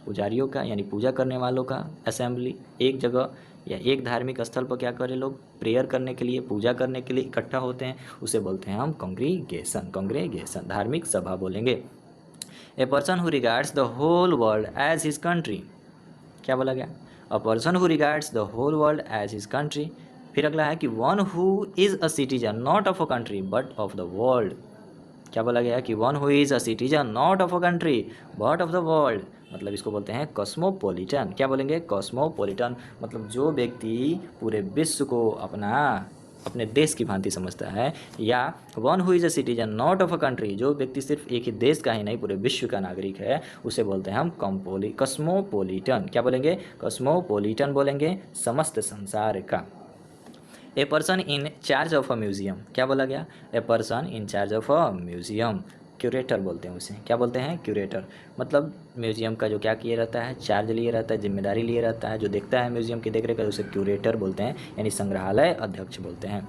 पुजारियों का यानी पूजा करने वालों का असेंबली, एक जगह या एक धार्मिक स्थल पर क्या करें लोग? प्रेयर करने के लिए, पूजा करने के लिए इकट्ठा होते हैं, उसे बोलते हैं हम कॉन्ग्रीगेशन। कॉन्ग्रेगेशन धार्मिक सभा बोलेंगे। A person who regards the whole world as his country, क्या बोला गया? A person who regards the whole world as his country. फिर अगला है कि one who is a citizen not of a country but of the world, क्या बोला गया? कि one who is a citizen not of a country but of the world, मतलब इसको बोलते हैं कॉस्मोपॉलिटन। क्या बोलेंगे? कॉस्मोपॉलिटन, मतलब जो व्यक्ति पूरे विश्व को अपने देश की भांति समझता है। या one who is a citizen not of a country, जो व्यक्ति सिर्फ एक ही देश का ही नहीं पूरे विश्व का नागरिक है, उसे बोलते हैं हम कॉस्मोपॉलिटन। क्या बोलेंगे? कॉस्मोपॉलिटन बोलेंगे, समस्त संसार का। A person in charge of a museum, क्या बोला गया? A person in charge of a museum, curator बोलते हैं उसे, क्या बोलते हैं? क्यूरेटर, मतलब म्यूजियम का जो क्या किए रहता है, चार्ज लिए रहता है, जिम्मेदारी लिए रहता है, जो देखता है म्यूजियम की देखरेख उसे क्यूरेटर बोलते हैं, यानी संग्रहालय अध्यक्ष बोलते हैं।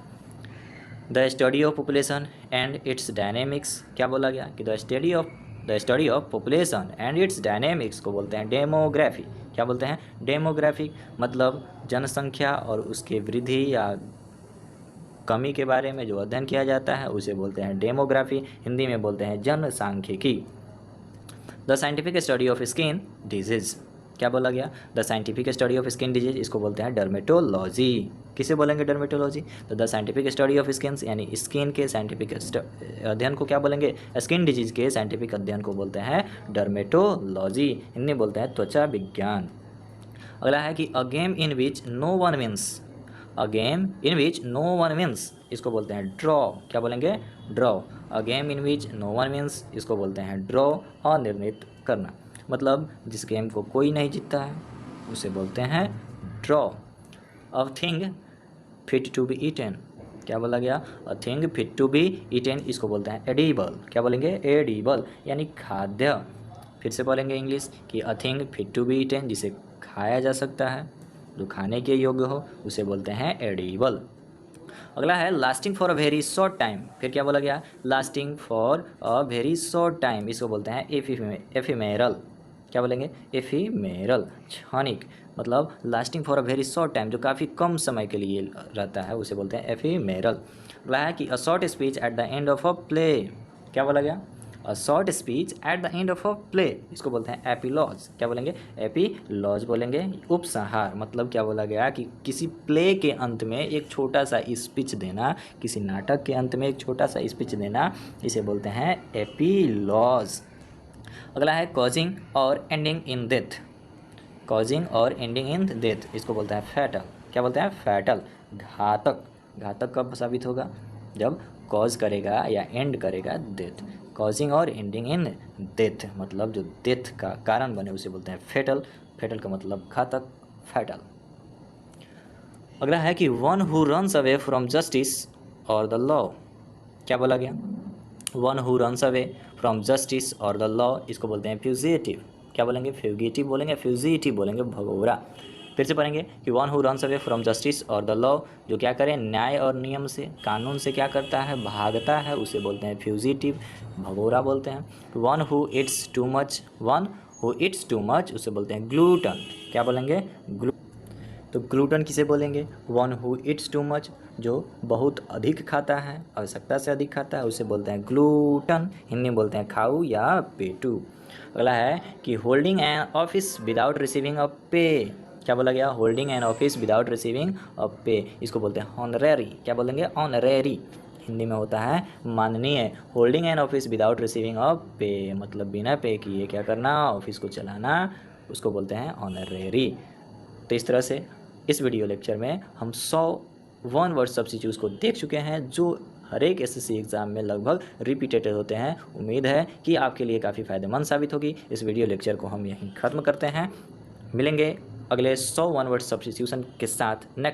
The study of population and it's dynamics, क्या बोला गया? कि the study of population and it's dynamics को बोलते हैं डेमोग्राफी। क्या बोलते हैं? डेमोग्राफी, मतलब जनसंख्या और उसके वृद्धि या कमी के बारे में जो अध्ययन किया जाता है उसे बोलते हैं डेमोग्राफी, हिंदी में बोलते हैं जनसांख्यिकी। The scientific study of skin disease, क्या बोला गया? The scientific study of skin disease, इसको बोलते हैं डर्मेटोलॉजी। किसे बोलेंगे? डर्मेटोलॉजी। तो the scientific study of skin यानी स्किन के साइंटिफिक अध्ययन को क्या बोलेंगे? स्किन डिजीज के साइंटिफिक अध्ययन को बोलते हैं डर्मेटोलॉजी, हिंदी बोलते हैं त्वचा विज्ञान। अगला है कि a game in which no one wins, a game in which no one wins, इसको बोलते हैं ड्रॉ। क्या बोलेंगे? Draw. A game in which no one wins, इसको बोलते हैं ड्रॉ, अनिर्णित करना, मतलब जिस गेम को कोई नहीं जीतता है उसे बोलते हैं draw. A thing fit to be eaten, क्या बोला गया? A thing fit to be eaten, इसको बोलते हैं एडिबल। क्या बोलेंगे? एडिबल, यानी खाद्य। फिर से बोलेंगे इंग्लिश कि a thing fit to be eaten, जिसे खाया जा सकता है, जो खाने के योग्य हो, उसे बोलते हैं एडिबल। अगला है lasting for a very short time. फिर क्या बोला गया? Lasting for a very short time, इसको बोलते हैं एफिमेरल। क्या बोलेंगे? एफिमेरल, क्षणिक, मतलब lasting for a very short time, जो काफ़ी कम समय के लिए रहता है, उसे बोलते हैं एफिमेरल। अगला है कि a short speech at the end of a play, क्या बोला गया? A short speech at the end of a play, इसको बोलते हैं एपीलॉज। क्या बोलेंगे? एपीलॉज बोलेंगे, उपसंहार, मतलब क्या बोला गया कि किसी प्ले के अंत में एक छोटा सा स्पीच देना, किसी नाटक के अंत में एक छोटा सा स्पीच देना, इसे बोलते हैं एपीलॉज। अगला है कॉजिंग और एंडिंग इन डेथ, कॉजिंग और एंडिंग इन डेथ, इसको बोलते हैं फैटल। क्या बोलते हैं? फैटल, घातक। घातक कब साबित होगा? जब कॉज करेगा या एंड करेगा डेथ। कॉजिंग और एंडिंग इन डेथ, मतलब जो डेथ का कारण बने उसे बोलते हैं फेटल। फेटल का मतलब घातक, फैटल। अगला है कि one who runs away from justice और द लॉ, क्या बोला गया? One who runs away from justice और द लॉ, इसको बोलते हैं फ्यूजिटिव। क्या बोलेंगे? फ्यूगिटिव बोलेंगे, फ्यूजिटिव बोलेंगे, भगोरा। फिर से पढ़ेंगे कि one who runs away from justice और द लॉ, जो क्या करें? न्याय और नियम से, कानून से क्या करता है? भागता है, उसे बोलते हैं फ्यूजिटिव, भगोरा बोलते हैं। One who it's too much, one who it's too much उसे बोलते हैं ग्लूटन। क्या बोलेंगे? तो ग्लूटन किसे बोलेंगे? One who it's too much, जो बहुत अधिक खाता है, आवश्यकता से अधिक खाता है, उसे बोलते हैं ग्लूटन। हिंदी में बोलते हैं खाऊ या पेटू। अगला है कि holding an office without receiving a पे, क्या बोला गया? Holding an office without receiving a पे, इसको बोलते हैं ऑनरेरी। क्या बोलेंगे? ऑनरेरी। हिंदी में होता है माननीय। Holding an office without receiving a पे, मतलब बिना पे किए क्या करना? ऑफिस को चलाना, उसको बोलते हैं ऑनरेरी। तो इस तरह से इस वीडियो लेक्चर में हम 100 वन वर्ड सब्स्टिट्यूट्स को देख चुके हैं, जो हर एक एसएससी एग्ज़ाम में लगभग रिपीटेड होते हैं। उम्मीद है कि आपके लिए काफ़ी फ़ायदेमंद साबित होगी। इस वीडियो लेक्चर को हम यहीं ख़त्म करते हैं। मिलेंगे अगले 100 वन वर्ड सब्स्टिट्यूशन के साथ नेक्स्ट